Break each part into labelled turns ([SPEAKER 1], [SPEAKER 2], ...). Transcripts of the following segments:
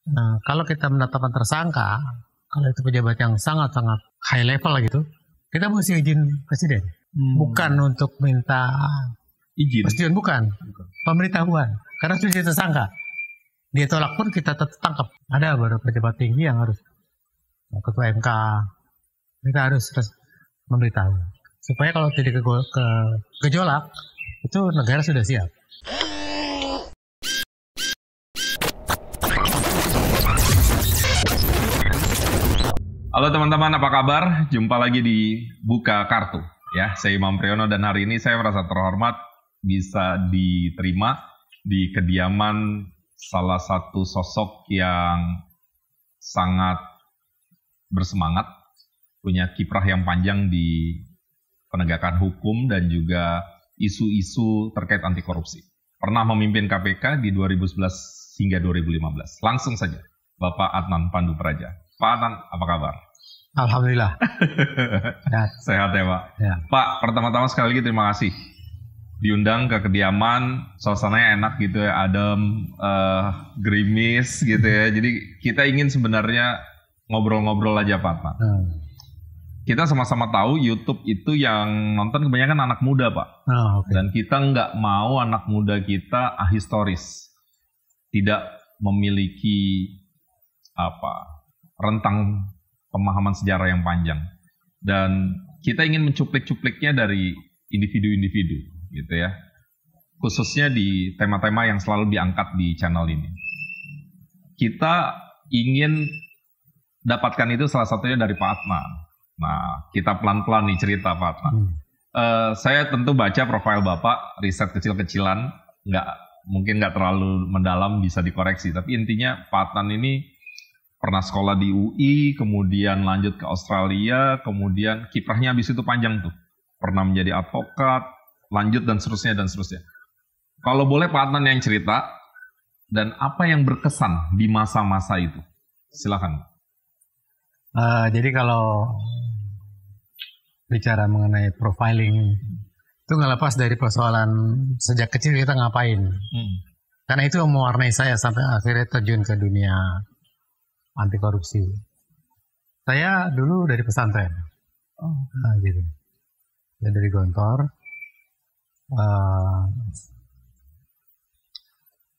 [SPEAKER 1] Nah, kalau kita menetapkan tersangka, kalau itu pejabat yang sangat-sangat high level gitu, kita mesti izin presiden. Bukan untuk minta
[SPEAKER 2] Izin.
[SPEAKER 1] persetujuan, bukan. Pemberitahuan. Karena sudah tersangka. Dia tolak pun kita tetap tangkap. Ada beberapa pejabat tinggi yang harus, ketua MK, kita harus memberitahu. Supaya kalau tidak ke gejolak, itu negara sudah siap.
[SPEAKER 2] Halo teman-teman, apa kabar? Jumpa lagi di Buka Kartu. Ya, saya Imam Priyono dan hari ini saya merasa terhormat bisa diterima di kediaman salah satu sosok yang sangat bersemangat, punya kiprah yang panjang di penegakan hukum dan juga isu-isu terkait anti korupsi. Pernah memimpin KPK di 2011 hingga 2015. Langsung saja, Bapak Adnan Pandu Praja. Pak Adnan, apa kabar?
[SPEAKER 1] Alhamdulillah.
[SPEAKER 2] Sehat ya Pak?
[SPEAKER 1] Ya.
[SPEAKER 2] Pak, pertama-tama sekali lagi terima kasih. Diundang ke kediaman, suasananya enak gitu ya, adem, gerimis gitu ya. Jadi kita ingin sebenarnya ngobrol-ngobrol aja Pak. Kita sama-sama tahu YouTube itu yang nonton kebanyakan anak muda Pak.
[SPEAKER 1] Okay.
[SPEAKER 2] Dan kita nggak mau anak muda kita ahistoris. Tidak memiliki rentang pemahaman sejarah yang panjang. Dan kita ingin mencuplik-cupliknya dari individu-individu gitu ya. Khususnya di tema-tema yang selalu diangkat di channel ini. Kita ingin dapatkan itu salah satunya dari Pak Adnan. Nah, kita pelan-pelan nih cerita Pak Adnan. Saya tentu baca profil Bapak, riset kecil-kecilan, mungkin nggak terlalu mendalam, bisa dikoreksi. Tapi intinya Pak Adnan ini pernah sekolah di UI, kemudian lanjut ke Australia, kemudian kiprahnya habis itu panjang tuh. Pernah menjadi advokat, lanjut dan seterusnya dan seterusnya. Kalau boleh Pak Adnan yang cerita, dan apa yang berkesan di masa-masa itu? Silakan.
[SPEAKER 1] Jadi kalau bicara mengenai profiling, itu nggak lepas dari persoalan sejak kecil kita ngapain. Karena itu yang mewarnai saya sampai akhirnya terjun ke dunia anti korupsi. Saya dulu dari pesantren, gitu. Ya, dari Gontor.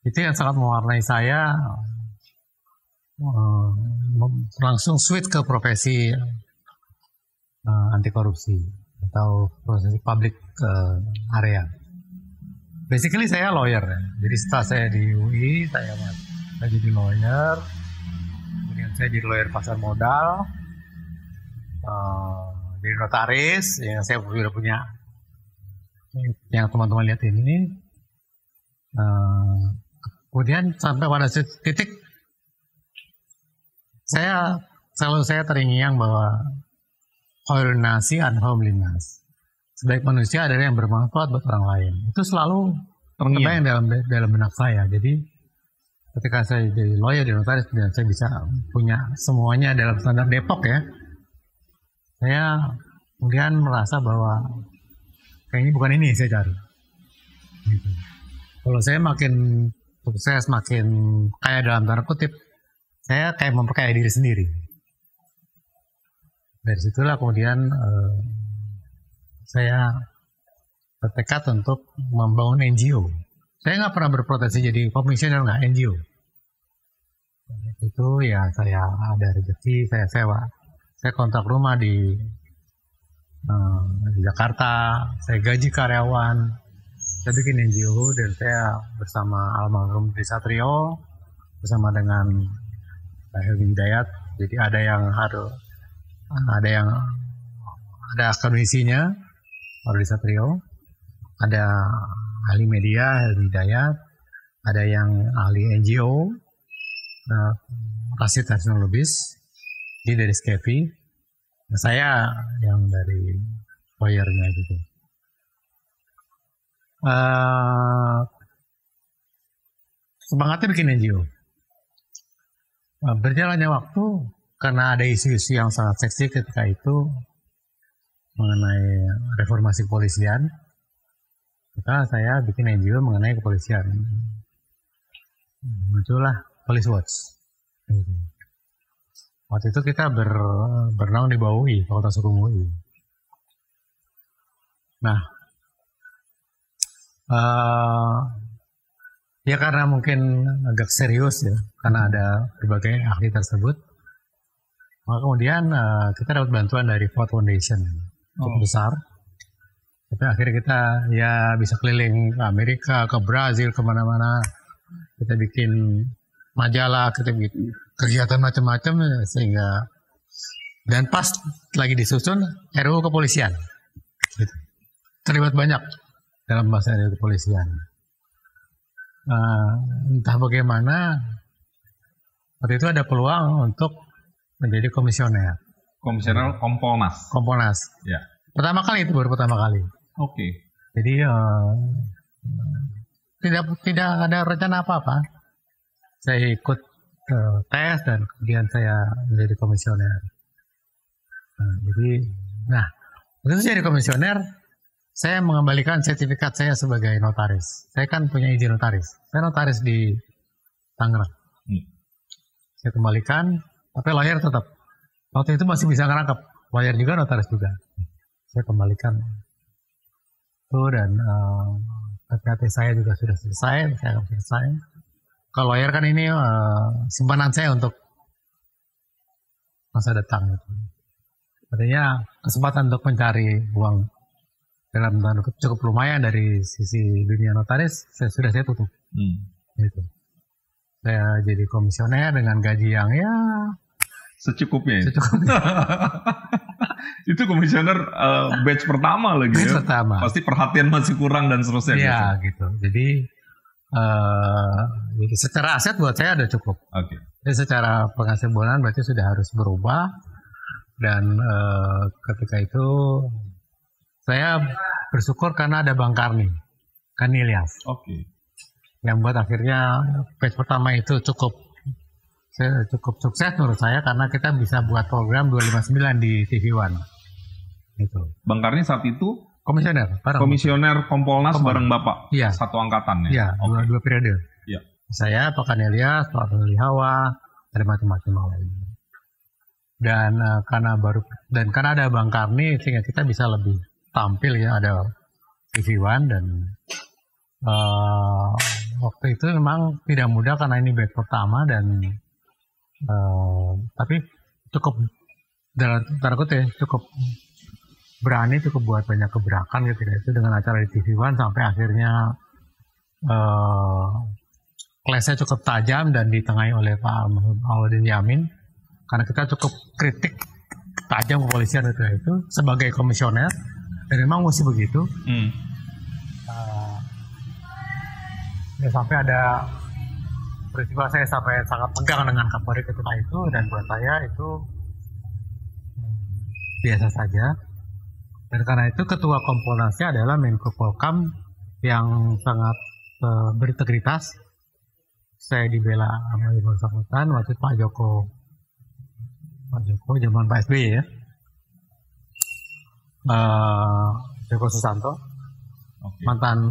[SPEAKER 1] Itu yang sangat mewarnai saya. Langsung switch ke profesi anti korupsi atau profesi public area. Basically saya lawyer. Jadi setelah saya di UI, saya jadi lawyer. Kemudian saya jadi lawyer pasar modal, jadi notaris, yang saya sudah punya, yang teman-teman lihat ini. Kemudian sampai pada titik saya terngiang bahwa holinasi and holiness, sebaik manusia adalah yang bermanfaat buat orang lain. Itu selalu terbayang dalam benak saya. Jadi ketika saya jadi lawyer di notaris dan saya bisa punya semuanya dalam standar Depok ya, saya kemudian merasa bahwa kayaknya bukan ini yang saya cari. Gitu. Kalau saya makin sukses, makin kaya dalam tanda kutip, saya kayak memperkaya diri sendiri. Dari situlah kemudian saya bertekad untuk membangun NGO. Saya nggak pernah berprofesi jadi komisioner, nggak, NGO. Itu ya saya ada rezeki, saya sewa. Saya kontrak rumah di Jakarta, saya gaji karyawan, saya bikin NGO dan saya bersama almarhum Tri Satrio, bersama dengan Helmi Hidayat. Jadi ada akademisinya, Tri Satrio, ada ahli media, Helmi Hidayat, ada yang ahli NGO, Rasid Teknologis, dia dari Skepi, saya yang dari lawyernya gitu. Semangatnya bikin NGO. Berjalannya waktu, karena ada isu-isu yang sangat seksi ketika itu mengenai reformasi kepolisian, maka saya bikin NGO mengenai kepolisian. Muncullah Police Watch. Waktu itu kita berenang di bawah UI, Fakultas Hukum UI. Nah, ya karena mungkin agak serius ya, karena ada berbagai ahli tersebut, maka kemudian kita dapat bantuan dari Ford Foundation cukup besar. Tapi akhirnya kita ya bisa keliling ke Amerika, ke Brazil, kemana-mana. Kita bikin majalah, kita bikin kegiatan macam-macam sehingga, dan pas lagi disusun RUU kepolisian, gitu. Terlibat banyak dalam bahasa RUU kepolisian. Entah bagaimana waktu itu ada peluang untuk menjadi komisioner.
[SPEAKER 2] Komisioner Kompolnas.
[SPEAKER 1] Kompolnas.
[SPEAKER 2] Ya.
[SPEAKER 1] Pertama kali itu, baru pertama kali.
[SPEAKER 2] Oke.
[SPEAKER 1] Jadi tidak ada rencana apa-apa. Saya ikut tes dan kemudian saya menjadi komisioner. Nah, begitu jadi komisioner, saya mengembalikan sertifikat saya sebagai notaris. Saya kan punya izin notaris. Saya notaris di Tangerang. Saya kembalikan, tapi lawyer tetap. Waktu itu masih bisa ngerangkap. Lawyer juga, notaris juga. Saya kembalikan itu, dan PPAT saya juga sudah selesai. Saya akan selesai. Kalau lawyer kan ini simpanan saya untuk masa datang. Artinya kesempatan untuk mencari uang dalam tanda cukup lumayan dari sisi dunia notaris saya tutup. Gitu. Saya jadi komisioner dengan gaji yang ya
[SPEAKER 2] secukupnya. Itu komisioner batch pertama lagi.
[SPEAKER 1] Batch
[SPEAKER 2] ya.
[SPEAKER 1] Pertama.
[SPEAKER 2] Pasti perhatian masih kurang dan seterusnya.
[SPEAKER 1] Iya gitu. Jadi secara aset buat saya ada cukup.
[SPEAKER 2] Oke.
[SPEAKER 1] Jadi secara penghasilan bulanan berarti sudah harus berubah, dan ketika itu saya bersyukur karena ada Bang Karni Ilyas.
[SPEAKER 2] Oke.
[SPEAKER 1] Yang buat akhirnya batch pertama itu cukup sukses menurut saya, karena kita bisa buat program 259 di TV One. Gitu.
[SPEAKER 2] Bang Karni saat itu komisioner Kompolnas bareng Bapak.
[SPEAKER 1] Iya.
[SPEAKER 2] Satu angkatan ya.
[SPEAKER 1] Iya, dua periode.
[SPEAKER 2] Iya.
[SPEAKER 1] Saya, Pak Karni Ilyas, Pak Lili Hawa, ada macam-macam lain. Dan karena ada Bang Karni, sehingga kita bisa lebih tampil ya, ada TV One. Dan waktu itu memang tidak mudah karena ini batch pertama, dan tapi cukup dalam tanda kutip cukup berani, cukup buat banyak gebrakan gitu ya, itu dengan acara di TV One sampai akhirnya kelasnya cukup tajam dan ditengahi oleh Pak Awaludin Yamin, karena kita cukup kritik tajam kepolisian itu sebagai komisioner, dan memang mesti begitu. Ya, sampai ada peristiwa saya sampai sangat tegang dengan Kapolri ketika itu, dan buat saya itu biasa saja. Dan karena itu ketua Kompolnasnya adalah Menko Polkam yang sangat berintegritas. Saya dibela sama yang bersangkutan waktu Pak Joko zaman Pak SBY ya. Joko Susanto, mantan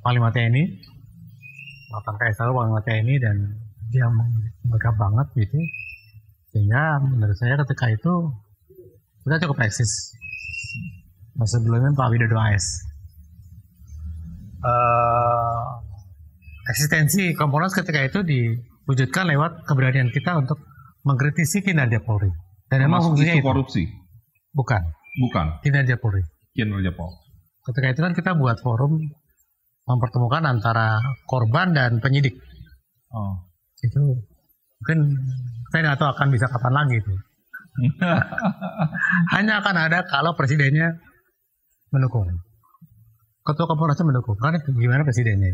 [SPEAKER 1] Panglima TNI, mantan KSL Panglima TNI, dan dia megah banget gitu, sehingga menurut saya ketika itu kita cukup eksis. Sebelumnya Pak Widodo AS. Eksistensi Kompolnas ketika itu diwujudkan lewat keberanian kita untuk mengkritisi kinerja Polri. Dan memang fungsinya itu
[SPEAKER 2] korupsi?
[SPEAKER 1] Bukan. Kinerja Polri. Ketika itu kan kita buat forum mempertemukan antara korban dan penyidik. Itu mungkin saya nggak tahu akan bisa kapan lagi itu. Hanya akan ada kalau presidennya mendukung. Ketua Kompolnasnya mendukung. Karena gimana presidennya?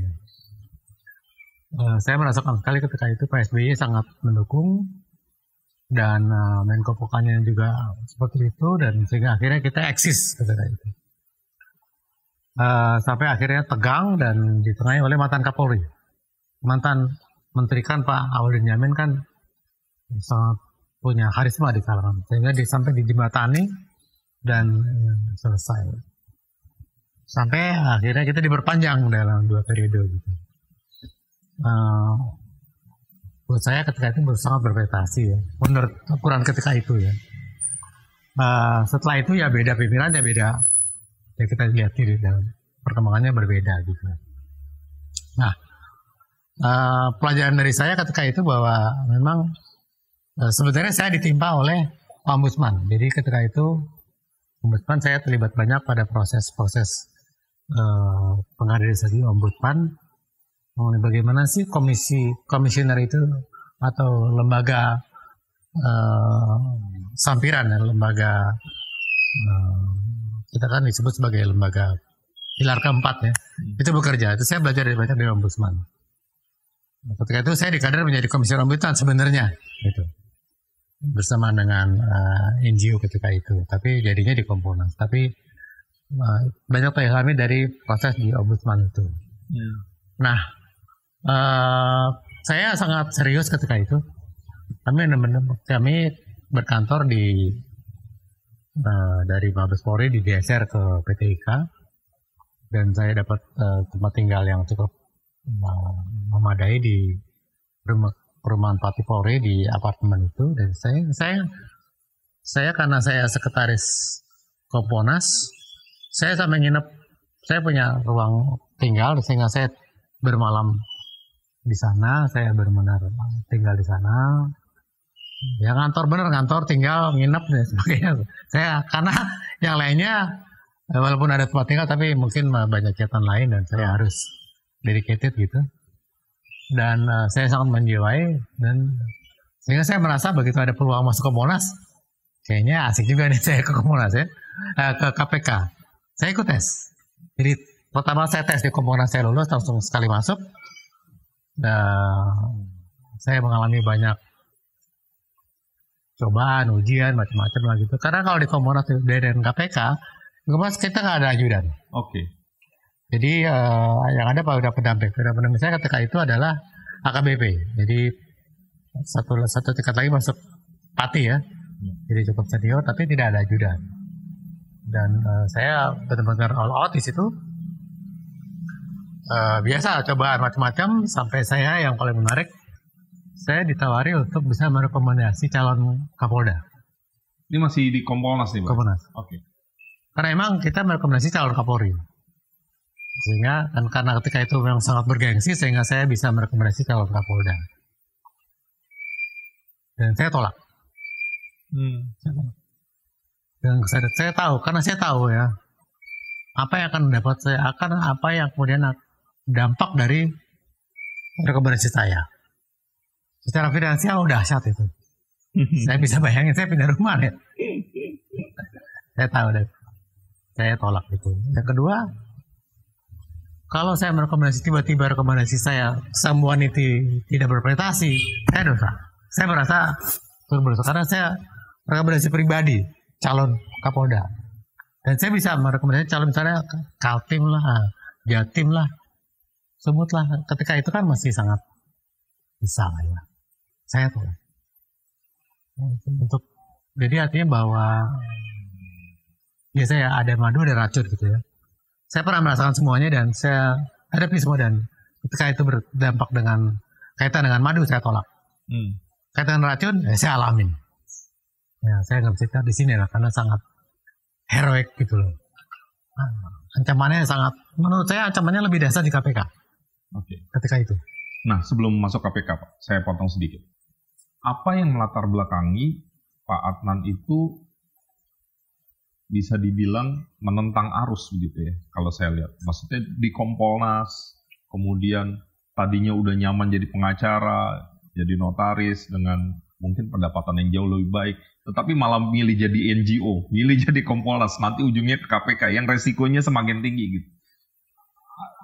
[SPEAKER 1] Saya merasakan sekali ketika itu Pak SBY sangat mendukung, dan Menko Polkamnya juga seperti itu, dan sehingga akhirnya kita eksis ketika itu. Sampai akhirnya tegang dan ditengahi oleh mantan Kapolri. Mantan Menteri kan Pak Awaludin Yamin kan sangat punya karisma di kalangan, sehingga sampai dijembatani dan selesai. Sampai akhirnya kita diperpanjang dalam 2 periode gitu. Buat saya ketika itu sangat berprestasi ya. Menurut ukuran ketika itu ya. Setelah itu ya beda pimpinan ya beda. Ya kita lihat di dalam perkembangannya berbeda gitu. Nah, pelajaran dari saya ketika itu bahwa memang sebenarnya saya ditimpa oleh ombudsman. Jadi ketika itu ombudsman saya terlibat banyak pada proses-proses pengaderisasi ombudsman. Bagaimana sih komisioner itu atau lembaga sampiran ya, lembaga kita kan disebut sebagai lembaga pilar keempat ya, itu bekerja. Itu saya belajar banyak dari ombudsman. Ketika itu saya dikader menjadi komisioner ombudsman sebenarnya gitu, bersama dengan NGO ketika itu, tapi jadinya di Kompolnas. Tapi banyak terilhami dari proses di ombudsman itu. Nah, saya sangat serius ketika itu. Kami berkantor dari Mabes Polri digeser ke PT IKA, dan saya dapat tempat tinggal yang cukup memadai di perumahan Pati Polri di apartemen itu. Dan saya karena saya sekretaris Kompolnas, saya sampai nginep, saya punya ruang tinggal sehingga saya bermalam di sana, saya benar-benar tinggal di sana. Ya kantor tinggal nginep dan sebagainya. Saya karena yang lainnya walaupun ada tempat tinggal tapi mungkin banyak kegiatan lain dan saya harus dedicated gitu. Dan saya sangat menjiwai, dan sehingga saya merasa begitu ada peluang masuk ke Kompolnas, kayaknya asik juga nih saya ke Kompolnas ya, ke KPK. Saya ikut tes. Jadi pertama saya tes di Kompolnas, saya lulus langsung sekali masuk. Saya mengalami banyak cobaan, ujian, macam-macam lah gitu. Karena kalau di Kompolnas dan KPK, kita nggak ada ajudan.
[SPEAKER 2] Oke.
[SPEAKER 1] Jadi yang ada pada pendamping. Pendamping saya ketika itu adalah AKBP. Jadi satu tingkat lagi masuk Pati ya. Jadi cukup senior, tapi tidak ada ajudan. Dan saya benar-benar all out di situ. Biasa cobaan macam-macam, sampai saya yang paling menarik, saya ditawari untuk bisa merekomendasi calon Kapolda.
[SPEAKER 2] Ini masih di Kompolnas nih, Pak?
[SPEAKER 1] Kompolnas.
[SPEAKER 2] Oke.
[SPEAKER 1] Karena emang kita merekomendasi calon Kapolri. Sehingga dan karena ketika itu memang sangat bergengsi, sehingga saya bisa merekomendasi calon Kapolda. Dan saya tolak. Dan saya tahu, karena saya tahu ya apa yang akan dapat saya, apa yang kemudian dampak dari rekomendasi saya. Secara finansial udah dahsyat itu. Saya bisa bayangin saya pindah rumah ya. Saya tahu deh. Saya tolak itu. Yang kedua, kalau saya merekomendasi tiba-tiba rekomendasi saya semua itu tidak berprestasi, saya dosa. Saya merasa berdosa karena saya rekomendasi pribadi calon Kapolda. Dan saya bisa merekomendasi calon misalnya Kaltim lah, Jatim lah, Sumut lah. Ketika itu kan masih sangat bisa lah ya. Saya tuh untuk jadi artinya bahwa biasanya ada madu ada racun gitu ya. Saya pernah merasakan semuanya dan saya hadapi semua, dan ketika itu berdampak dengan kaitan dengan madu saya tolak. Kaitan dengan racun saya alamin. Ya saya nggak bisa di sini lah karena sangat heroik gitu loh. Ancamannya sangat, menurut saya ancamannya lebih dahsyat di KPK.
[SPEAKER 2] Oke.
[SPEAKER 1] Ketika itu.
[SPEAKER 2] Nah sebelum masuk KPK Pak, saya potong sedikit. Apa yang melatar belakangi Pak Adnan itu bisa dibilang menentang arus begitu ya, kalau saya lihat. Maksudnya di Kompolnas, kemudian tadinya udah nyaman jadi pengacara, jadi notaris dengan mungkin pendapatan yang jauh lebih baik, tetapi malah milih jadi NGO, milih jadi Kompolnas, nanti ujungnya ke KPK yang resikonya semakin tinggi gitu.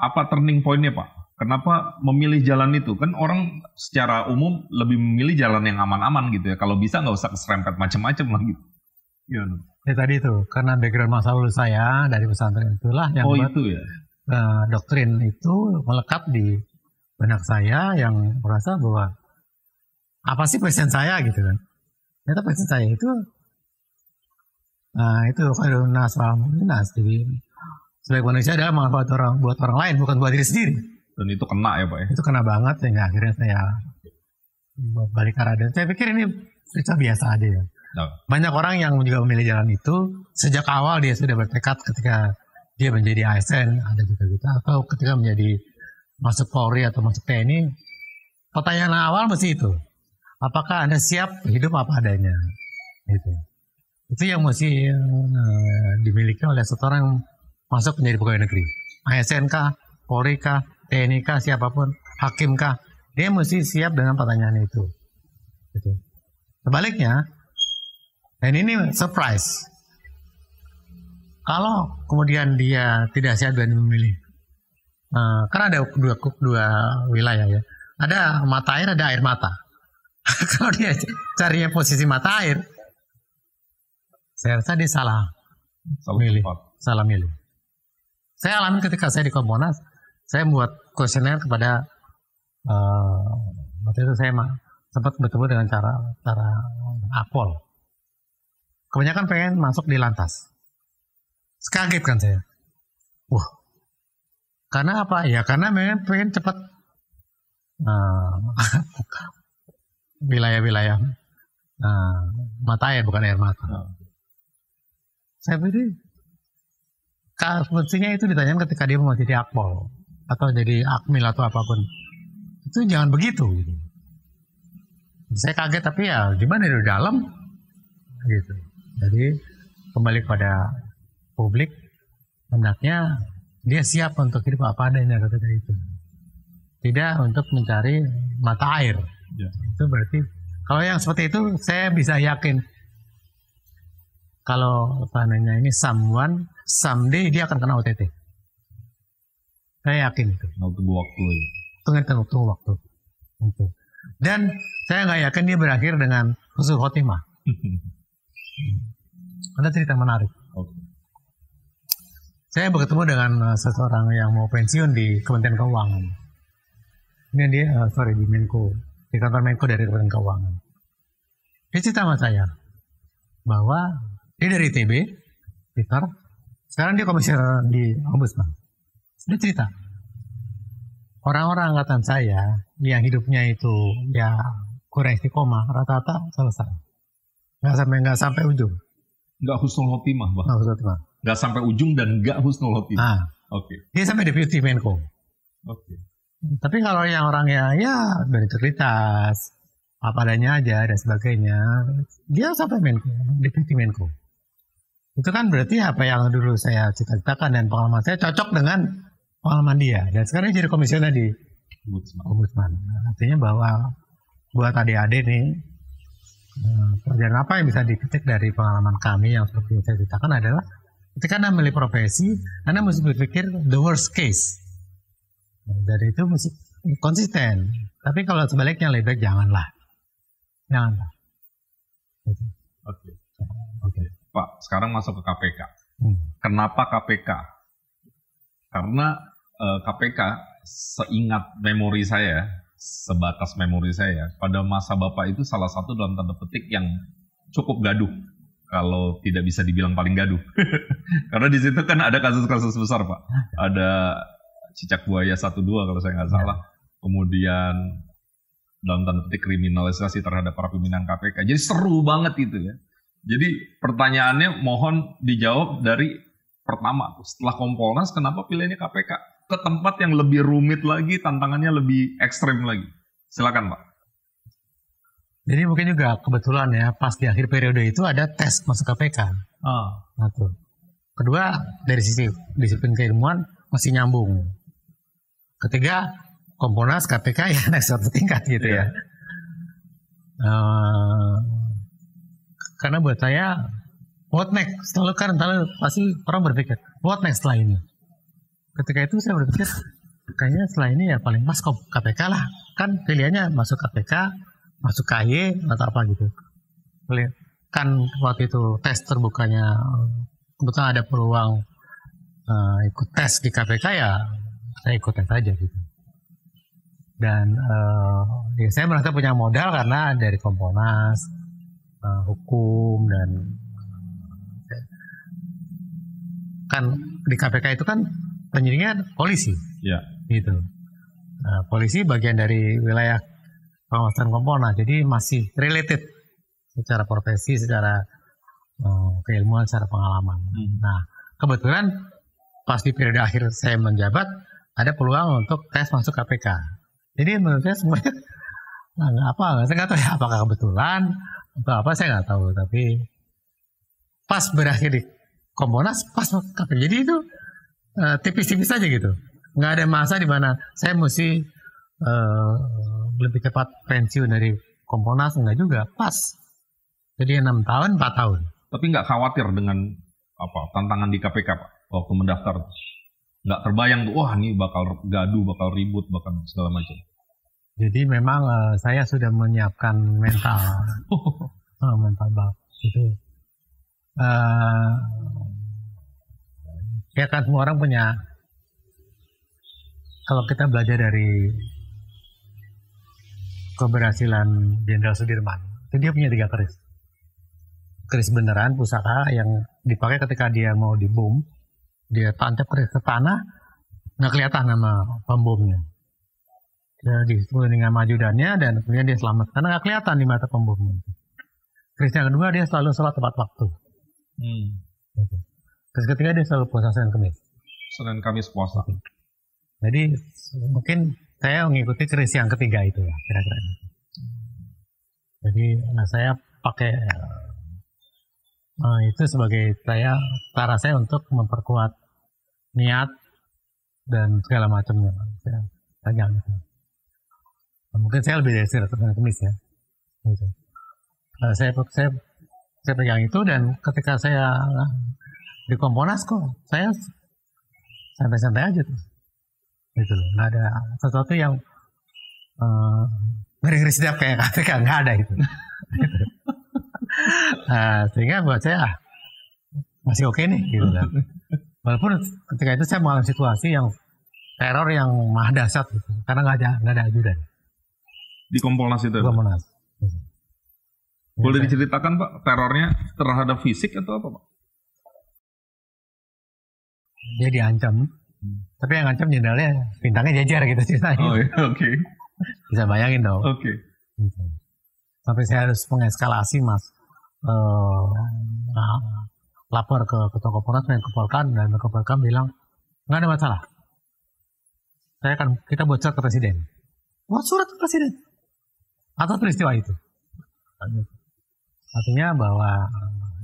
[SPEAKER 2] Apa turning point-nya Pak? Kenapa memilih jalan itu? Kan orang secara umum lebih memilih jalan yang aman-aman gitu ya. Kalau bisa nggak usah keserempet macam-macam lah gitu. Gimana?
[SPEAKER 1] Ya tadi itu, karena background masa lalu saya dari pesantren itulah yang buat
[SPEAKER 2] itu ya?
[SPEAKER 1] Doktrin itu melekat di benak saya yang merasa bahwa apa sih passion saya gitu kan. Ternyata passion saya itu khairun nas wal mu'minas. Jadi sebagai manusia adalah manfaat buat orang lain, bukan buat diri sendiri.
[SPEAKER 2] Dan itu kena ya Pak ya?
[SPEAKER 1] Itu kena banget, sehingga akhirnya saya balik arah. Dan saya pikir ini biasa aja ya. Banyak orang yang juga memilih jalan itu sejak awal dia sudah bertekad ketika dia menjadi ASN, ada juga gitu, atau ketika menjadi masuk Polri atau masuk TNI. Pertanyaan awal mesti itu, apakah Anda siap hidup apa adanya? Gitu. Itu yang mesti dimiliki oleh seseorang yang masuk menjadi pegawai negeri. ASN kah, Polri kah, TNI kah, siapapun, hakim kah, dia mesti siap dengan pertanyaan itu. Gitu. Sebaliknya, dan ini surprise, kalau kemudian dia tidak siap dan memilih, karena ada dua wilayah ya, ada mata air, ada air mata. Kalau dia carinya posisi mata air, saya rasa dia salah milih. Saya alami ketika saya di Komponas, saya membuat kuesioner kepada waktu itu saya sempat bertemu dengan cara Akpol. Kebanyakan pengen masuk di lantas. Kaget kan saya. Wah, karena apa? Ya karena pengen cepat wilayah-wilayah mata air, bukan air mata. Saya pikir mestinya itu ditanyakan ketika dia mau jadi Akpol atau jadi Akmil atau apapun. Itu jangan begitu. Gitu. Saya kaget, tapi ya gimana di dalam gitu. Jadi kembali pada publik, hendaknya dia siap untuk hidup apa adanya ketika itu. Tidak untuk mencari mata air. Ya. Itu berarti kalau yang seperti itu saya bisa yakin kalau seandainya ini someday dia akan kena OTT. Saya yakin itu.
[SPEAKER 2] Tunggu waktu.
[SPEAKER 1] Tunggu waktu. Dan saya nggak yakin dia berakhir dengan husnul khotimah. Ada cerita menarik. Okay. Saya bertemu dengan seseorang yang mau pensiun di Kementerian Keuangan. Ini dia, di Menko, di kantor Menko dari Kementerian Keuangan. Dia cerita sama saya bahwa dia dari ITB, Peter, sekarang dia komisioner di Ombudsman. Dia cerita, orang-orang angkatan saya yang hidupnya itu ya kurang istiqomah, rata-rata selesai. Nggak sampai ujung.
[SPEAKER 2] Nggak husnul khotimah, Bang. Nggak sampai ujung dan nggak husnul khotimah. Oke.
[SPEAKER 1] Dia sampai deputy Menko.
[SPEAKER 2] Oke.
[SPEAKER 1] Tapi kalau yang orangnya ya berintegritas, apa adanya aja dan sebagainya, dia sampai Menko, deputy Menko. Itu kan berarti apa yang dulu saya cita-citakan dan pengalaman saya cocok dengan pengalaman dia. Dan sekarang dia jadi komisioner di Ombudsman. Artinya bahwa buat adik-adik nih, pelajaran apa yang bisa dipetik dari pengalaman kami yang seperti yang saya ceritakan adalah ketika Anda memilih profesi, Anda mesti berpikir the worst case. Dari itu mesti konsisten. Tapi kalau sebaliknya lebih baik janganlah.
[SPEAKER 2] Oke. Pak, sekarang masuk ke KPK. Kenapa KPK? Karena KPK seingat memori saya, sebatas memori saya, pada masa Bapak itu salah satu dalam tanda petik yang cukup gaduh, kalau tidak bisa dibilang paling gaduh. Karena di situ kan ada kasus-kasus besar, Pak. Ada cicak buaya 1-2 kalau saya nggak salah. Kemudian dalam tanda petik kriminalisasi terhadap para pimpinan KPK. Jadi seru banget itu ya. Jadi pertanyaannya mohon dijawab dari pertama, setelah Kompolnas kenapa pilihnya KPK? Ke tempat yang lebih rumit lagi, tantangannya lebih ekstrim lagi. Silakan, Pak.
[SPEAKER 1] Jadi mungkin juga kebetulan ya, pas di akhir periode itu ada tes masuk KPK. Nah, tuh. Kedua, dari sisi disiplin keilmuan masih nyambung. Ketiga, Kompolnas KPK ya naik satu tingkat gitu ya. Karena buat saya, what next? Selalu pasti orang berpikir, what next setelah ini? Ketika itu saya berpikir, kayaknya setelah ini ya paling pas KPK lah. Kan pilihannya masuk KPK, masuk KY, atau apa gitu. Kan waktu itu tes terbukanya, kebetulan ada peluang ikut tes di KPK ya, saya ikut tes aja gitu. Dan ya saya merasa punya modal karena dari Kompolnas, hukum, dan kan di KPK itu kan penyidiknya polisi,
[SPEAKER 2] ya.
[SPEAKER 1] Gitu. Polisi bagian dari wilayah pengawasan Kompolnas, jadi masih related secara profesi, secara keilmuan, secara pengalaman. Nah, kebetulan pas di periode akhir saya menjabat, ada peluang untuk tes masuk KPK. Jadi menurut saya semuanya saya nggak tahu ya apakah kebetulan atau apa, saya nggak tahu. Tapi pas berakhir di Kompolnas, pas KPK, jadi itu tipis-tipis saja gitu. Nggak ada masa di mana saya mesti lebih cepat pensiun dari Kompolnas, enggak juga, pas. Jadi 6 tahun, 4 tahun.
[SPEAKER 2] Tapi nggak khawatir dengan tantangan di KPK, Pak, waktu mendaftar? Nggak terbayang tuh, wah ini bakal gaduh, bakal ribut, bakal segala macam.
[SPEAKER 1] Jadi memang saya sudah menyiapkan mental, mental itu. Ya kan semua orang punya. Kalau kita belajar dari keberhasilan Jenderal Sudirman, itu dia punya 3 keris. Keris beneran, pusaka yang dipakai ketika dia mau dibom, dia tancap keris ke tanah, nggak kelihatan nama pembomnya. Dia dikelilingi sama ajudannya dan kemudian dia selamat karena nggak kelihatan di mata pembomnya. Keris yang kedua, dia selalu sholat tepat waktu. Keris ketiga, dia selalu puasa Senin Kamis.
[SPEAKER 2] Senin Kamis puasa.
[SPEAKER 1] Jadi mungkin saya mengikuti keris yang ketiga itu ya, kira-kira. Jadi saya pakai itu sebagai cara saya untuk memperkuat niat dan segala macamnya. Saya pegang itu. Mungkin saya lebih dari Senin Kamis ya. Gitu. Saya pegang itu, dan ketika saya di Kompolnas kok saya santai-santai aja tuh. Gitu loh, nggak ada sesuatu yang ngeri-ngeri sedap kayak KPK, nggak ada itu. Sehingga buat saya masih oke nih gitu kan. Walaupun ketika itu saya mengalami situasi yang teror yang maha dahsyat gitu, karena nggak ada ajudan
[SPEAKER 2] di Kompolnas itu.
[SPEAKER 1] Kompolnas. Gitu.
[SPEAKER 2] Boleh diceritakan Pak, terornya terhadap fisik atau apa Pak?
[SPEAKER 1] Dia diancam. Tapi yang ngancam jenderalnya bintangnya jajar gitu ceritanya.
[SPEAKER 2] Oh iya, oke.
[SPEAKER 1] Bisa bayangin dong.
[SPEAKER 2] Oke.
[SPEAKER 1] Gitu. Sampai saya harus mengeskalasi Mas. Lapor ke Ketua Kompolnas, Menko Polkam, dan Menko Polkam bilang nggak ada masalah. Kita buat surat ke Presiden. Buat surat ke Presiden atas peristiwa itu. Artinya bahwa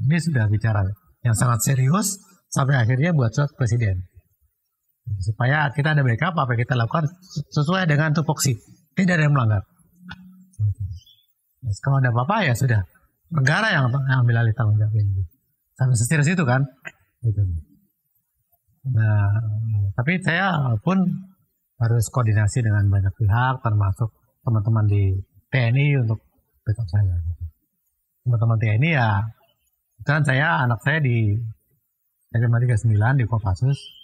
[SPEAKER 1] ini sudah bicara yang sangat serius, sampai akhirnya buat surat ke Presiden. Supaya kita ada backup apa yang kita lakukan sesuai dengan tupoksi, tidak ada yang melanggar. Kalau ada apa-apa ya sudah negara yang ambil alih tanggung jawab ini. Sampai seserius itu kan. Gitu. Nah, tapi saya pun harus koordinasi dengan banyak pihak, termasuk teman-teman di TNI untuk backup saya. Teman-teman TNI ya, kan anak saya di SMA 39 di Kopassus.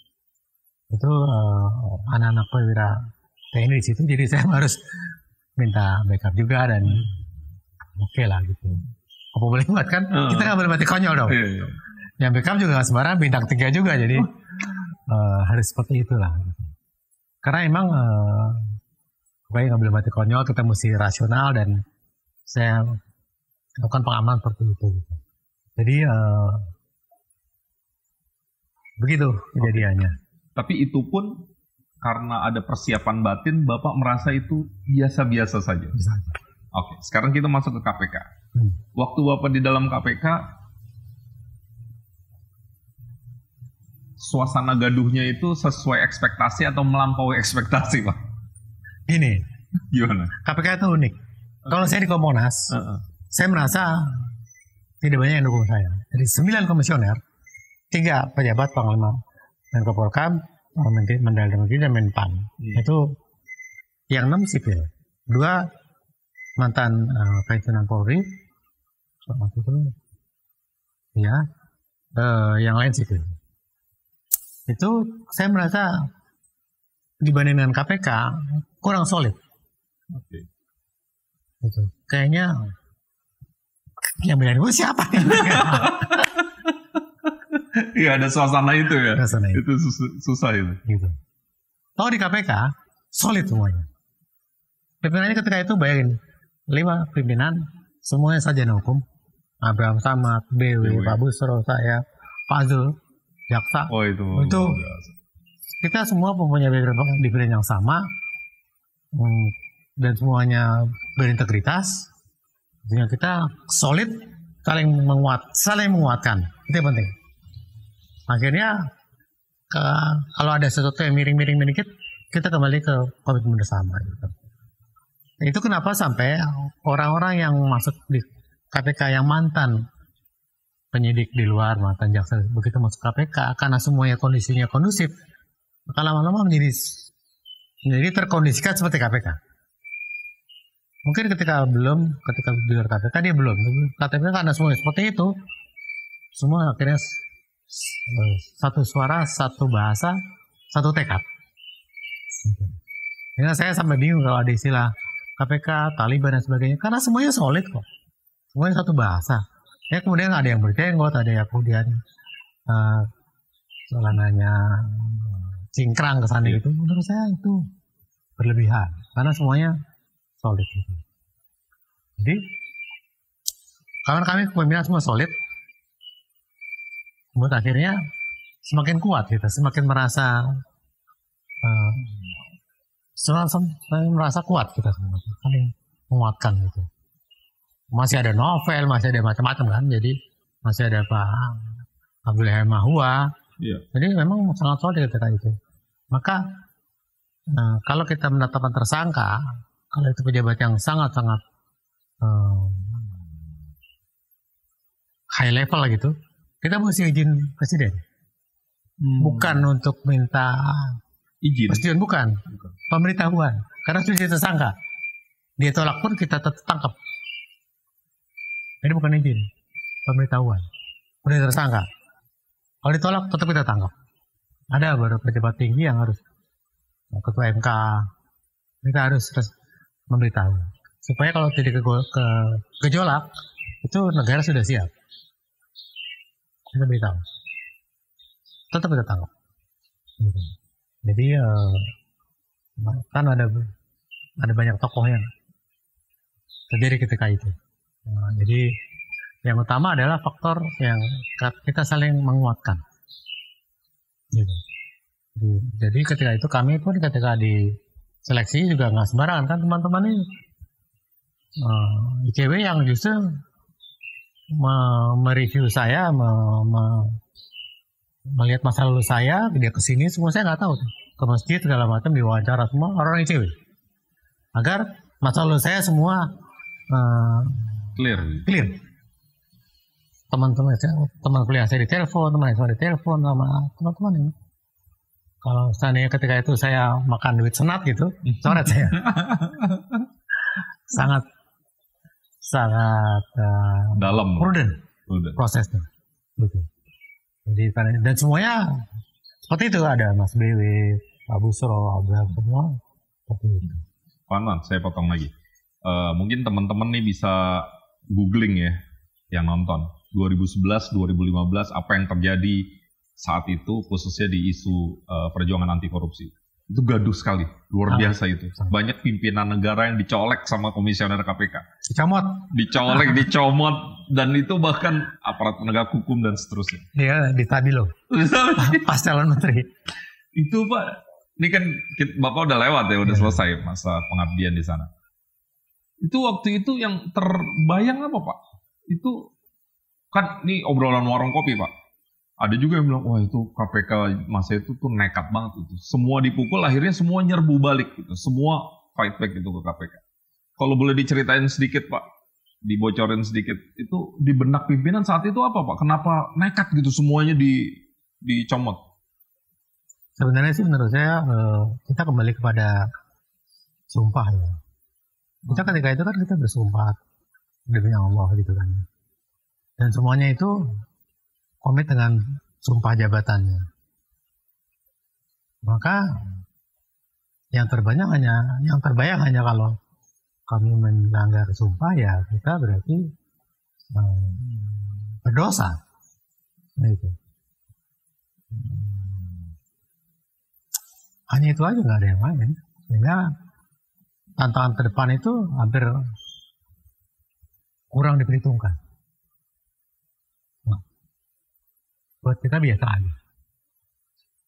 [SPEAKER 1] Itu anak-anak perwira TNI di situ, jadi saya harus minta backup juga, dan oke lah gitu. Apa boleh buat kan? Kita nggak boleh mati konyol dong.
[SPEAKER 2] Iya.
[SPEAKER 1] Yang backup juga nggak sembarang, bintang 3 juga, jadi harus seperti itulah. Gitu. Karena emang pokoknya nggak boleh mati konyol, kita mesti rasional, dan saya lakukan pengamanan seperti itu. Gitu. Jadi begitu kejadiannya.
[SPEAKER 2] Tapi itu pun karena ada persiapan batin, Bapak merasa itu biasa-biasa saja. Oke, sekarang kita masuk ke KPK. Waktu Bapak di dalam KPK, suasana gaduhnya itu sesuai ekspektasi atau melampaui ekspektasi, Pak?
[SPEAKER 1] Ini,
[SPEAKER 2] gimana?
[SPEAKER 1] KPK itu unik. Kalau saya di Kompolnas, saya merasa tidak banyak yang dukung saya. Dari 9 komisioner, 3 pejabat Panglima Menko Polkam, Menteri Dalam Negeri, dan Menpan. Itu yang 6 sipil. 2 mantan pensiunan Polri. Itu ya, yang lain sipil. Itu saya merasa dibanding dengan KPK kurang solid.
[SPEAKER 2] Oke.
[SPEAKER 1] Gitu. Kayaknya yang belain gue siapa?
[SPEAKER 2] Iya, ada suasana itu ya. Itu susah itu.
[SPEAKER 1] Gitu. Kalau di KPK solid semuanya. Pimpinannya ketika itu bayangin, 5 pimpinan semuanya sarjana hukum. Abraham Samad, BW, Pak Busro, saya, Pak Zul, jaksa.
[SPEAKER 2] Oh itu
[SPEAKER 1] kita semua mempunyai background yang sama, dan semuanya berintegritas. Sehingga kita solid, saling menguatkan. Itu yang penting. Akhirnya kalau ada sesuatu yang miring-miring dikit, kita kembali ke komitmen bersama. Gitu. Itu kenapa sampai orang-orang yang masuk di KPK yang mantan penyidik di luar, mantan jaksa, begitu masuk KPK, karena semuanya kondisinya kondusif, maka lama-lama menjadi terkondisikan seperti KPK. Mungkin ketika di luar KPK dia belum. KPK karena semuanya seperti itu, semua akhirnya satu suara, satu bahasa, satu tekad. Ya, saya sampai bingung kalau ada istilah KPK, Taliban dan sebagainya, karena semuanya solid kok. Semuanya satu bahasa. Ya kemudian ada yang berjenggot, ada yang kemudian celananya cingkrang ke sana itu. Menurut saya itu berlebihan, karena semuanya solid. Jadi kawan kami pimpinan semua solid. Kemudian akhirnya semakin kuat kita, semakin merasa kuat kita, saling menguatkan gitu. Masih ada novel, masih ada macam-macam kan, jadi masih ada Pak Abdul Mahua. Jadi memang sangat solid ketika itu. Maka kalau kita menetapkan tersangka, kalau itu pejabat yang sangat-sangat high level gitu, kita mesti izin presiden. Bukan untuk minta
[SPEAKER 2] izin.
[SPEAKER 1] Presiden bukan. Pemberitahuan. Karena sudah jadi tersangka. Dia tolak pun kita tetap tangkap. Ini bukan izin, pemberitahuan. Udah tersangka. Kalau ditolak tetap kita tangkap. Ada beberapa pejabat tinggi yang harus, ketua MK, kita harus memberitahu. Supaya kalau tidak gejolak, itu negara sudah siap. Kita beritahu. Tetap kita tangkap. Jadi kan ada banyak tokoh yang terjadi ketika itu. Jadi yang utama adalah faktor yang kita saling menguatkan. Gitu. Jadi ketika itu kami pun ketika di seleksi juga nggak sembarangan kan teman-teman ini ICW yang justru mereview saya, melihat masa lalu saya, dia kesini semua saya nggak tahu, ke masjid segala macam diwawancara semua orang ICW agar masa lalu saya semua
[SPEAKER 2] clear.
[SPEAKER 1] Teman kuliah saya ditelepon, teman saya ditelepon sama teman-teman ini. Kalau seandainya ketika itu saya makan duit senat gitu, coret saya. sangat
[SPEAKER 2] dalam,
[SPEAKER 1] prudent prosesnya. Gitu. Jadi dan semuanya seperti itu, ada Mas BW, Pak Busro, Abraham, semua seperti itu.
[SPEAKER 2] Panan, saya potong lagi. Mungkin teman-teman nih bisa googling ya yang nonton 2011, 2015 apa yang terjadi saat itu khususnya di isu perjuangan anti korupsi. Itu gaduh sekali, luar biasa itu. Banyak pimpinan negara yang dicolek sama komisioner KPK. Dicomot, dan itu bahkan aparat penegak hukum dan seterusnya.
[SPEAKER 1] Iya, di Tabilo. Pas calon menteri.
[SPEAKER 2] Itu Pak, ini kan Bapak udah lewat ya, udah selesai masa pengabdian di sana. Itu waktu itu yang terbayang apa Pak? Itu kan ini obrolan warung kopi Pak. Ada juga yang bilang, wah itu KPK masa itu tuh nekat banget itu. Semua dipukul, akhirnya semua nyerbu balik gitu. Semua fight back gitu ke KPK. Kalau boleh diceritain sedikit Pak, dibocorin sedikit, itu di benak pimpinan saat itu apa Pak? Kenapa nekat gitu semuanya dicomot?
[SPEAKER 1] Sebenarnya sih menurut saya kita kembali kepada sumpah ya. Kita ketika itu kan kita bersumpah demi Allah gitu kan. Dan semuanya itu komit dengan sumpah jabatannya. Maka yang terbayang hanya kalau kami melanggar sumpah ya kita berarti berdosa. Gitu. Hanya itu aja, nggak ada yang lain. Sehingga tantangan ke depan itu hampir kurang diperhitungkan. Nah, buat kita biasa aja.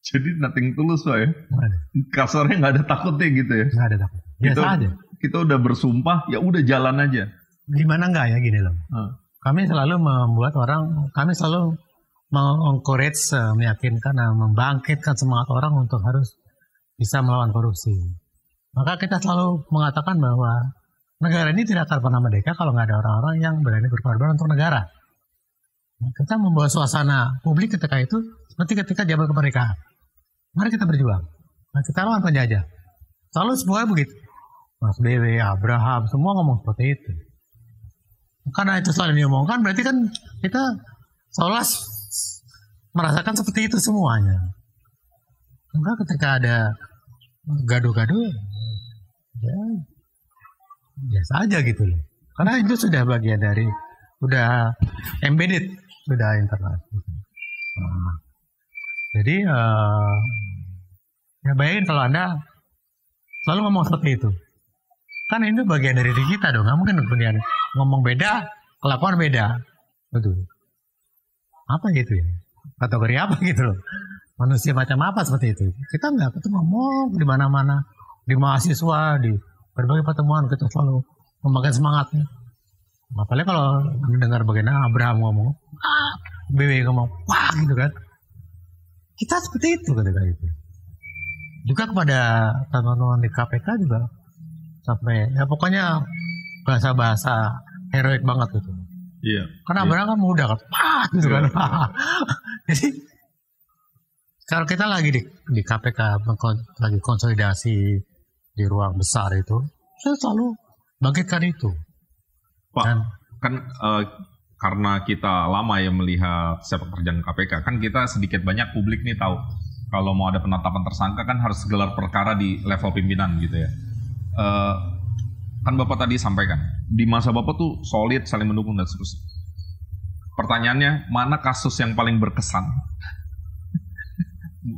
[SPEAKER 2] Jadi nothing tulus Pak ya?
[SPEAKER 1] Nggak ada.
[SPEAKER 2] Kasarnya nggak ada takutnya gitu ya?
[SPEAKER 1] Nggak ada takut. Biasa aja.
[SPEAKER 2] Kita udah bersumpah, ya udah jalan aja.
[SPEAKER 1] Gimana nggak ya gini loh. Kami selalu membuat orang, kami selalu mengencourage, meyakinkan, membangkitkan semangat orang untuk harus bisa melawan korupsi. Maka kita selalu mengatakan bahwa negara ini tidak akan pernah merdeka kalau nggak ada orang-orang yang berani berkorban untuk negara. Nah, kita membawa suasana publik ketika itu seperti ketika zaman kemerdekaan. Mari kita berjuang. Nah, kita lawan penjajah. Selalu semuanya begitu. Mas BW, Abraham, semua ngomong seperti itu. Karena itu selalu diomongkan, berarti kan kita seolah merasakan seperti itu semuanya. Maka ketika ada gaduh-gaduh, ya biasa aja gitu loh. Karena itu sudah bagian dari, udah embedded, sudah internal. Nah, jadi ya bayangin kalau Anda selalu ngomong seperti itu. Kan itu bagian dari diri kita dong, nggak mungkin kemudian ngomong beda, kelakuan beda. Betul. Apa gitu ya? Kategori apa gitu loh? Manusia macam apa seperti itu? Kita nggak ketemu ngomong di mana-mana, di mahasiswa, di berbagai pertemuan kita selalu memakai semangatnya. Apalagi kalau mendengar bagaimana Abraham ngomong, BW ngomong, wah gitu kan. Kita seperti itu ketika itu. Juga kepada teman-teman di KPK juga sampai ya pokoknya bahasa-bahasa heroik banget gitu.
[SPEAKER 2] Iya.
[SPEAKER 1] Karena Abraham kan muda kan, gitu kan. Jadi kalau kita lagi di KPK lagi konsolidasi di ruang besar itu, saya selalu bangkitkan itu.
[SPEAKER 2] Pak, kan karena kita lama ya melihat sepak terjang KPK, kan kita sedikit banyak publik nih tahu kalau mau ada penetapan tersangka kan harus gelar perkara di level pimpinan gitu ya. Kan Bapak tadi sampaikan di masa Bapak tuh solid, saling mendukung dan seterusnya. Pertanyaannya, mana kasus yang paling berkesan?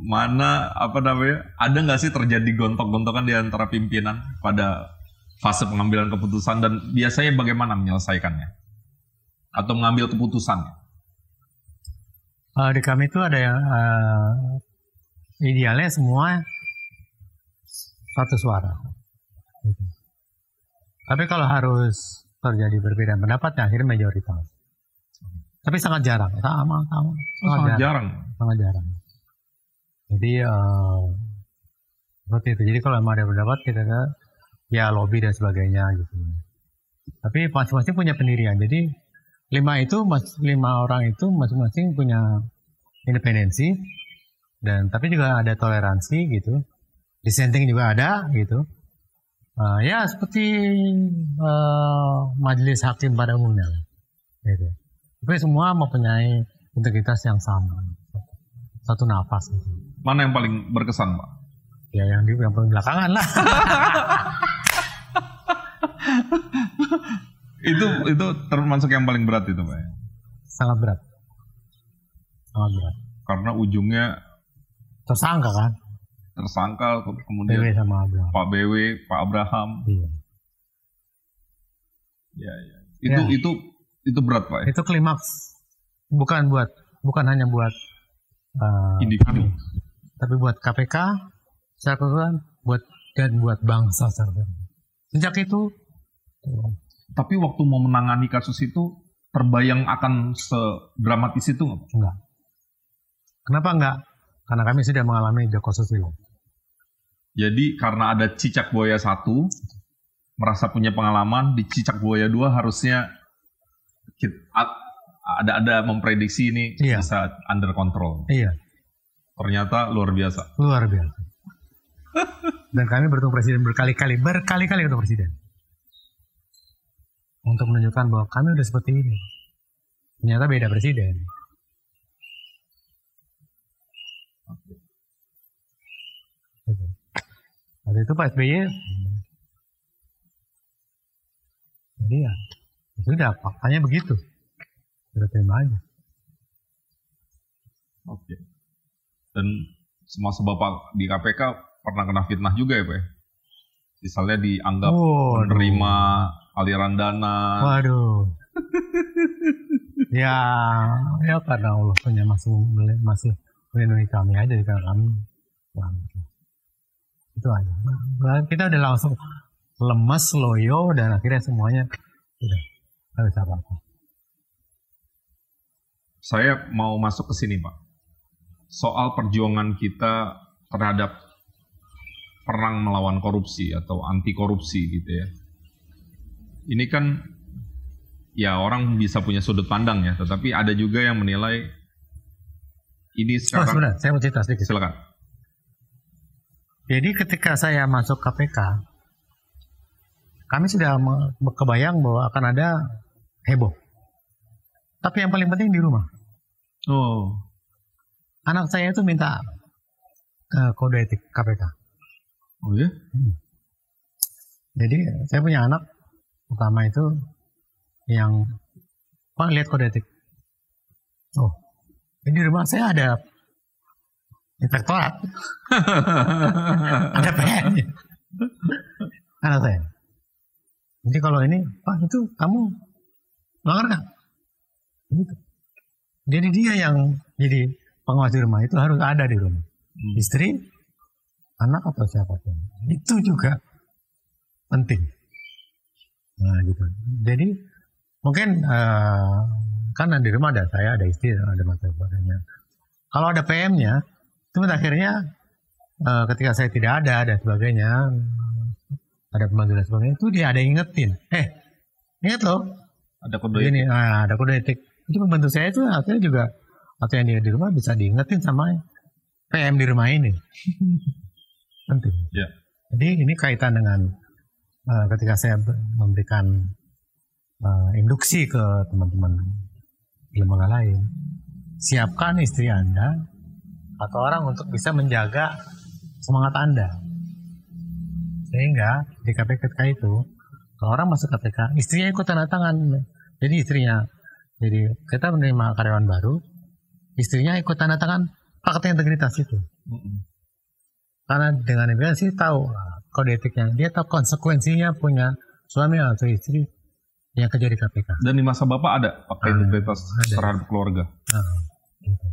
[SPEAKER 2] Mana ada nggak sih terjadi gontok-gontokan di antara pimpinan pada fase pengambilan keputusan dan biasanya bagaimana menyelesaikannya atau mengambil keputusannya?
[SPEAKER 1] Di kami itu ada yang idealnya semua satu suara. Tapi kalau harus terjadi berbeda pendapat, ya akhirnya mayoritas. Tapi sangat jarang, sangat jarang. Jadi seperti itu. Jadi kalau memang ada pendapat kita ya lobby dan sebagainya gitu. Tapi masing-masing punya pendirian. Jadi 5 orang itu masing-masing punya independensi dan tapi juga ada toleransi gitu. Dissenting juga ada gitu. Ya seperti majelis hakim pada umumnya gitu. Tapi semua mempunyai integritas yang sama, satu nafas gitu.
[SPEAKER 2] Mana yang paling berkesan Pak?
[SPEAKER 1] Ya yang paling belakangan lah.
[SPEAKER 2] itu termasuk yang paling berat itu Pak?
[SPEAKER 1] Sangat berat.
[SPEAKER 2] Karena ujungnya
[SPEAKER 1] tersangka kan?
[SPEAKER 2] Tersangka kemudian
[SPEAKER 1] BW sama Abraham.
[SPEAKER 2] Pak BW, Pak Abraham.
[SPEAKER 1] Iya.
[SPEAKER 2] Ya. Itu berat Pak.
[SPEAKER 1] Itu klimaks. Bukan hanya buat
[SPEAKER 2] individu,
[SPEAKER 1] tapi buat KPK secara keseluruhan, buat bangsa secara keseluruhan. Sejak itu.
[SPEAKER 2] Tapi waktu mau menangani kasus itu terbayang akan sedramatis itu nggak?
[SPEAKER 1] Enggak. Kenapa enggak? Karena kami sudah mengalami Joko Susilo.
[SPEAKER 2] Jadi karena ada cicak buaya 1, merasa punya pengalaman, di cicak buaya 2 harusnya ada memprediksi ini bisa under control.
[SPEAKER 1] Iya.
[SPEAKER 2] Ternyata luar biasa.
[SPEAKER 1] Luar biasa. Dan kami bertemu presiden berkali-kali bertemu presiden. Untuk menunjukkan bahwa kami udah seperti ini. Ternyata beda presiden. Waktu itu Pak SBY, jadi ya sudah faktanya begitu, sudah terima aja.
[SPEAKER 2] Oke. Dan semasa Bapak di KPK pernah kena fitnah juga ya Pak? Misalnya dianggap menerima aliran dana.
[SPEAKER 1] Waduh. Ya, ya karena Allah punya masih melindungi kami aja karena kami selamat. Itu aja. Nah, kita udah langsung lemes, loyo, dan akhirnya semuanya udah nggak bisa apa-apa.
[SPEAKER 2] Saya mau masuk ke sini, Pak. Soal perjuangan kita terhadap perang melawan korupsi atau anti korupsi gitu ya. Ini kan ya orang bisa punya sudut pandang ya, tetapi ada juga yang menilai ini sekarang.
[SPEAKER 1] Sebenarnya saya mau cerita sedikit.
[SPEAKER 2] Silakan.
[SPEAKER 1] Jadi ketika saya masuk KPK, kami sudah kebayang bahwa akan ada heboh. Tapi yang paling penting di rumah.
[SPEAKER 2] Oh.
[SPEAKER 1] Anak saya itu minta kode etik KPK.
[SPEAKER 2] Oh ya?
[SPEAKER 1] Jadi saya punya anak pertama itu yang Pak lihat kode etik. Oh, di rumah saya ada inspektorat, ada PN-nya. Anak saya. Jadi kalau ini, Pak itu kamu melanggar nggak? Gitu. Jadi dia yang jadi pengawas di rumah itu harus ada di rumah. Istri, anak atau siapapun. Itu juga penting. Nah gitu. Jadi mungkin kan di rumah ada saya, ada istri, ada mata sebagainya. Kalau ada PM-nya, itu akhirnya ketika saya tidak ada dan sebagainya, ada pembantu dan sebagainya, itu dia ada yang ingetin. Ingat loh.
[SPEAKER 2] Ada kode etik.
[SPEAKER 1] Ini, ada kode etik. Itu pembantu saya itu akhirnya juga, atau yang dia di rumah bisa diingetin sama PM di rumah ini. Penting.
[SPEAKER 2] Ya.
[SPEAKER 1] Jadi ini kaitan dengan ketika saya memberikan induksi ke teman-teman lembaga lain, siapkan istri Anda atau orang untuk bisa menjaga semangat Anda. Sehingga di KPK itu, kalau orang masuk KPK, istrinya ikut tanda tangan. Jadi istrinya, jadi kita menerima karyawan baru, istrinya ikut tanda tangan fakta integritas itu. Karena dengan integritas tahu kode etiknya, dia tahu konsekuensinya punya suami atau istri yang kerja di KPK.
[SPEAKER 2] Dan di masa Bapak ada fakta integritas terhadap keluarga.
[SPEAKER 1] Gitu.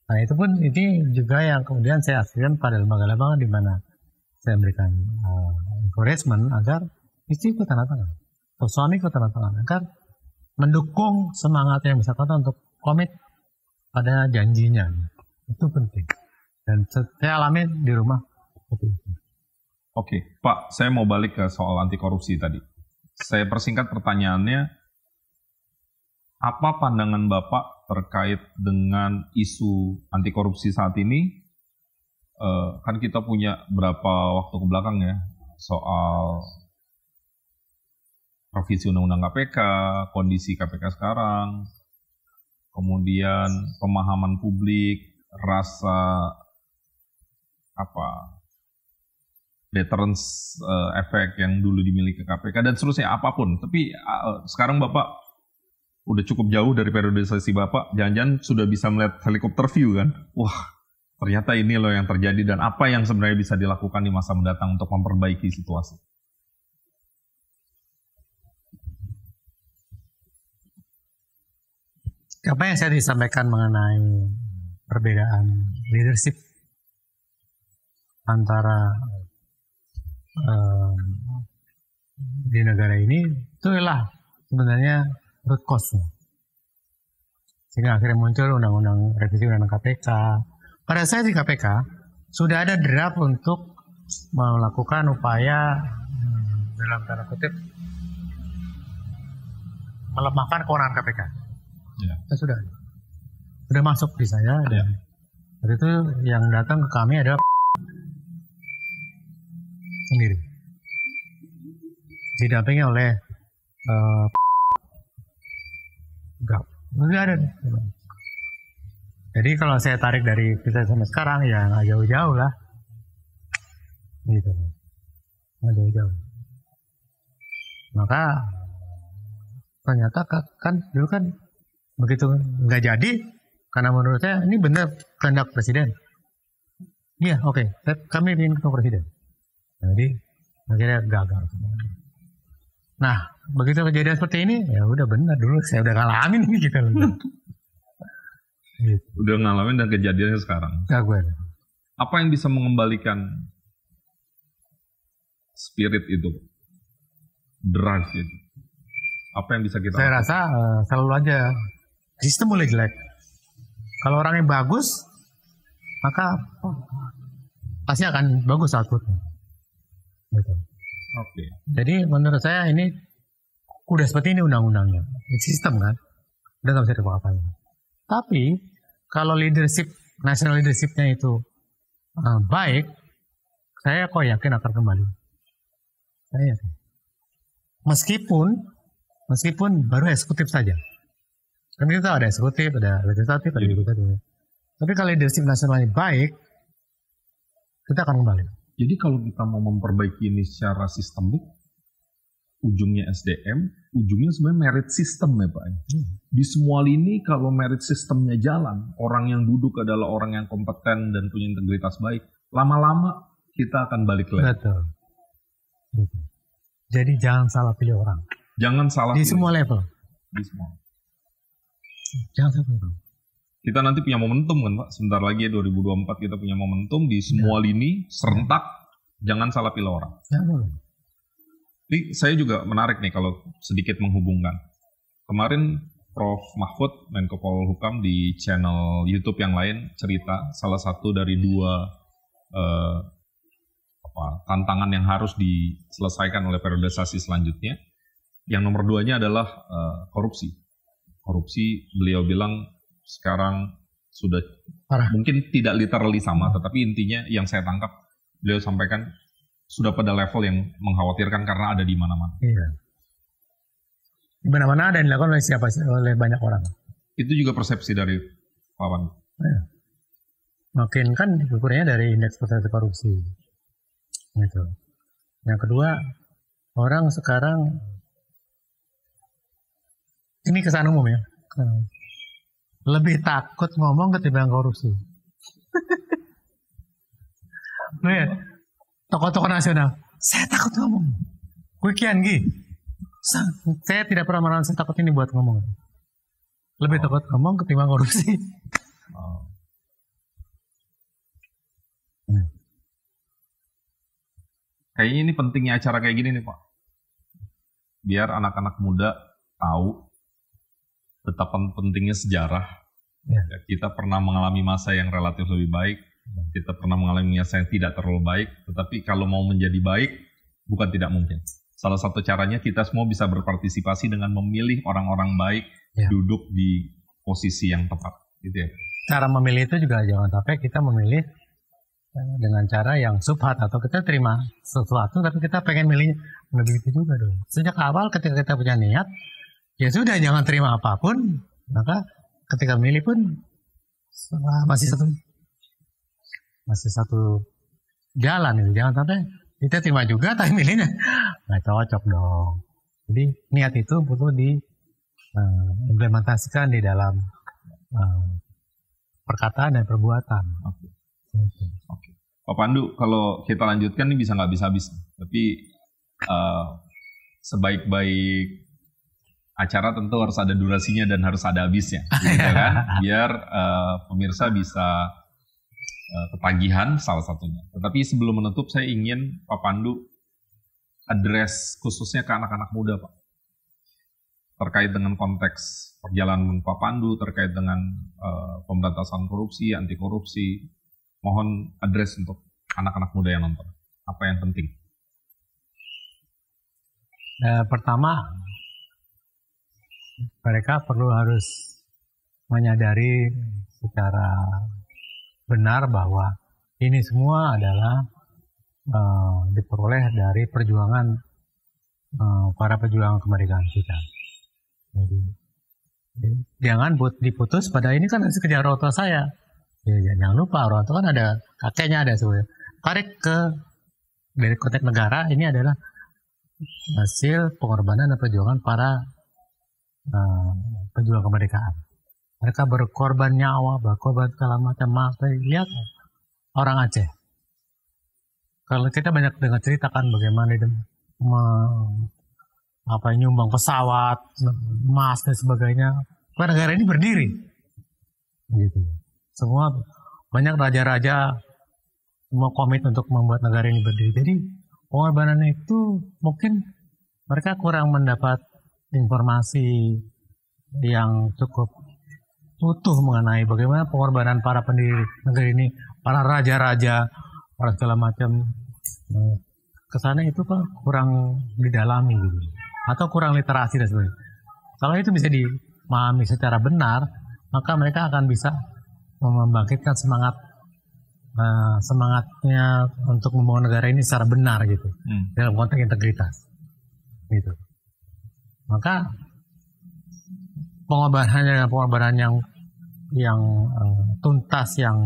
[SPEAKER 1] Nah itu pun ini juga yang kemudian saya aslikan pada lembaga-lembaga di mana saya memberikan encouragement agar istri ikut tanda tangan, atau suami ikut tanda tangan, agar mendukung semangat yang bersangkutan untuk komit pada janjinya. Itu penting. Dan saya alami di rumah.
[SPEAKER 2] Oke, Pak, saya mau balik ke soal anti korupsi tadi. Saya persingkat pertanyaannya, apa pandangan Bapak terkait dengan isu anti korupsi saat ini? Kan kita punya berapa waktu ke belakang ya, soal revisi Undang-Undang KPK, kondisi KPK sekarang, kemudian pemahaman publik, rasa deterrence efek yang dulu dimiliki KPK dan seterusnya apapun. Tapi sekarang Bapak udah cukup jauh dari periodisasi Bapak, jangan-jangan sudah bisa melihat helikopter view kan? Wah, ternyata ini loh yang terjadi dan apa yang sebenarnya bisa dilakukan di masa mendatang untuk memperbaiki situasi.
[SPEAKER 1] Apa yang saya disampaikan mengenai perbedaan leadership antara di negara ini, itulah sebenarnya root cause-nya. Sehingga akhirnya muncul undang-undang revisi undang-undang KPK. Pada saya di KPK sudah ada draft untuk melakukan upaya dalam tanda kutip melemahkan kewenangan KPK.
[SPEAKER 2] Ya.
[SPEAKER 1] Sudah masuk di saya.
[SPEAKER 2] Ya.
[SPEAKER 1] Dan itu yang datang ke kami adalah sendiri, didampingi oleh enggak ada. Jadi kalau saya tarik dari kita sampai sekarang ya nggak jauh-jauh lah, gitu, nggak jauh-jauh. Maka ternyata kan dulu kan begitu nggak jadi, karena menurut saya ini benar kehendak presiden. Iya, oke, kami ingin ketemu presiden. Jadi akhirnya gagal. Nah, begitu kejadian seperti ini, ya udah benar dulu saya udah ngalamin ini gitu loh. Gitu.
[SPEAKER 2] Udah ngalamin dan kejadiannya sekarang.
[SPEAKER 1] Jagoan.
[SPEAKER 2] Apa yang bisa mengembalikan spirit itu, drive itu? Apa yang bisa kita
[SPEAKER 1] Saya
[SPEAKER 2] lakukan?
[SPEAKER 1] rasa selalu aja sistem mulai jelek. Kalau orangnya bagus, maka pasti akan bagus outputnya. Gitu.
[SPEAKER 2] Oke.
[SPEAKER 1] Jadi menurut saya ini udah seperti ini undang-undangnya, ini sistem kan, udah nggak bisa diapa-apain. Tapi kalau leadership, national leadershipnya itu baik, saya kok yakin akan kembali. Saya yakin. Meskipun baru eksekutif saja. Kan kita ada eksekutif, ada legislatif, ada yudikatif. Tapi kalau leadership nasionalnya baik, kita akan kembali.
[SPEAKER 2] Jadi kalau kita mau memperbaiki ini secara sistemik, ujungnya SDM, ujungnya sebenarnya merit system ya Pak. Di semua lini kalau merit sistemnya jalan, orang yang duduk adalah orang yang kompeten dan punya integritas baik, lama-lama kita akan balik lagi.
[SPEAKER 1] Betul. Jadi jangan salah pilih orang.
[SPEAKER 2] Jangan salah
[SPEAKER 1] Di
[SPEAKER 2] pilih.
[SPEAKER 1] semua level.
[SPEAKER 2] Di semua.
[SPEAKER 1] Jangan salah pilih orang.
[SPEAKER 2] Kita nanti punya momentum kan Pak, sebentar lagi 2024 kita punya momentum di semua lini, serentak, jangan salah pilih orang.
[SPEAKER 1] Jangan boleh.
[SPEAKER 2] Ini saya juga menarik nih kalau sedikit menghubungkan. Kemarin Prof. Mahfud, Menko Polhukam di channel YouTube yang lain cerita salah satu dari dua tantangan yang harus diselesaikan oleh periodisasi selanjutnya. Yang nomor 2-nya adalah korupsi. Korupsi beliau bilang sekarang sudah
[SPEAKER 1] Parah.
[SPEAKER 2] mungkin tidak literally sama, tetapi intinya yang saya tangkap beliau sampaikan sudah pada level yang mengkhawatirkan karena ada di mana-mana.
[SPEAKER 1] Iya. Di mana-mana ada yang dilakukan oleh banyak orang.
[SPEAKER 2] Itu juga persepsi dari Pak Wan.
[SPEAKER 1] Iya. Makin kan ukurnya dari indeks persepsi korupsi. Gitu. Yang kedua, orang sekarang ini kesan umum ya. Lebih takut ngomong ketimbang korupsi. Lihat. Tokoh-tokoh nasional, saya takut ngomong. Gue kian Gi. Saya tidak pernah merasa takut ini buat ngomong. Lebih takut ngomong ketimbang korupsi.
[SPEAKER 2] Kayaknya ini pentingnya acara kayak gini nih Pak. Biar anak-anak muda tahu betapa pentingnya sejarah.
[SPEAKER 1] Ya.
[SPEAKER 2] Kita pernah mengalami masa yang relatif lebih baik. Kita pernah mengalami masa yang tidak terlalu baik. Tetapi kalau mau menjadi baik, bukan tidak mungkin. Salah satu caranya kita semua bisa berpartisipasi dengan memilih orang-orang baik duduk di posisi yang tepat. Gitu ya.
[SPEAKER 1] Cara memilih itu juga jangan sampai kita memilih dengan cara yang subhat atau kita terima sesuatu tapi kita pengen milih begitu juga dong. Sejak awal ketika kita punya niat, ya sudah jangan terima apapun, maka ketika milih pun masih satu jalan ini. Jangan sampai kita terima juga tapi milihnya nggak cocok dong. Jadi niat itu perlu diimplementasikan di dalam perkataan dan perbuatan.
[SPEAKER 2] Oke. Pak Pandu, kalau kita lanjutkan ini bisa nggak habis-habis. Tapi sebaik-baik acara tentu harus ada durasinya dan harus ada habisnya, gitu kan? Biar pemirsa bisa ketagihan salah satunya. Tetapi sebelum menutup, saya ingin Pak Pandu address khususnya ke anak-anak muda, Pak. Terkait dengan konteks perjalanan Pak Pandu, terkait dengan pemberantasan korupsi, anti korupsi. Mohon address untuk anak-anak muda yang nonton. Apa yang penting?
[SPEAKER 1] Pertama, mereka perlu harus menyadari secara benar bahwa ini semua adalah diperoleh dari perjuangan para pejuang kemerdekaan kita. Jadi jangan diputus pada ini kan hasil kerja orang tua saya. Ya, jangan lupa orang tua kan ada kakeknya ada sebenarnya. Tarik dari konteks negara ini adalah hasil pengorbanan dan perjuangan para pejuang kemerdekaan. Mereka berkorban nyawa, berkorban segala macam. Lihat orang Aceh. Kalau kita banyak dengar cerita kan bagaimana nyumbang pesawat, emas dan sebagainya. Karena negara ini berdiri, gitu. Semua banyak raja-raja semua komit untuk membuat negara ini berdiri. Jadi pengorbanan itu mungkin mereka kurang mendapat informasi yang cukup utuh mengenai bagaimana pengorbanan para pendiri negara ini, para raja-raja, para segala macam. Kesana itu kan kurang didalami gitu, atau kurang literasi dan sebagainya. Kalau itu bisa dimahami secara benar, maka mereka akan bisa membangkitkan semangatnya untuk membangun negara ini secara benar gitu, dalam konteks integritas gitu. Maka pengorbanan yang tuntas, yang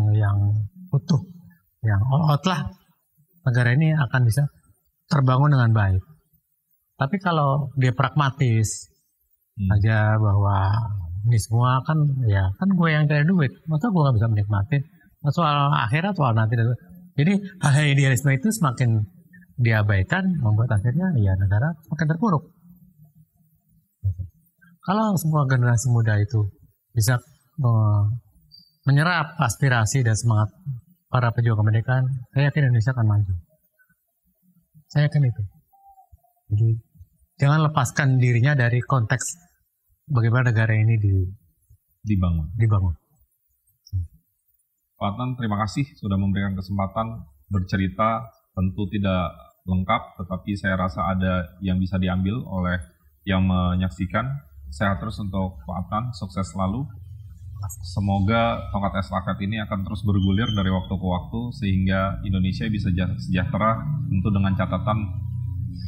[SPEAKER 1] utuh, yang all out lah, negara ini akan bisa terbangun dengan baik. Tapi kalau dia pragmatis aja bahwa ini semua kan gue yang cari duit, masa gue nggak bisa menikmati soal akhirat, soal nanti. Jadi hal idealisme itu semakin diabaikan, membuat akhirnya negara semakin terpuruk. Kalau semua generasi muda itu bisa menyerap aspirasi dan semangat para pejuang kemerdekaan, saya yakin Indonesia akan maju. Saya yakin itu. Jadi jangan lepaskan dirinya dari konteks bagaimana negara ini dibangun.
[SPEAKER 2] Pak Adnan, terima kasih sudah memberikan kesempatan bercerita. Tentu tidak lengkap, tetapi saya rasa ada yang bisa diambil oleh yang menyaksikan. Sehat terus untuk Pak Adnan, sukses selalu. Semoga tongkat estafet ini akan terus bergulir dari waktu ke waktu sehingga Indonesia bisa sejahtera, tentu dengan catatan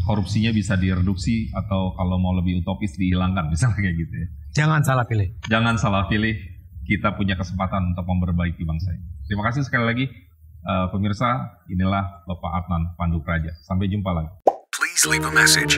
[SPEAKER 2] korupsinya bisa direduksi atau kalau mau lebih utopis dihilangkan, misalnya kayak gitu ya.
[SPEAKER 1] Jangan salah pilih.
[SPEAKER 2] Jangan salah pilih. Kita punya kesempatan untuk memperbaiki bangsa ini. Terima kasih sekali lagi pemirsa. Inilah Bapak Adnan Pandu Praja. Sampai jumpa lagi.
[SPEAKER 3] Please leave a message.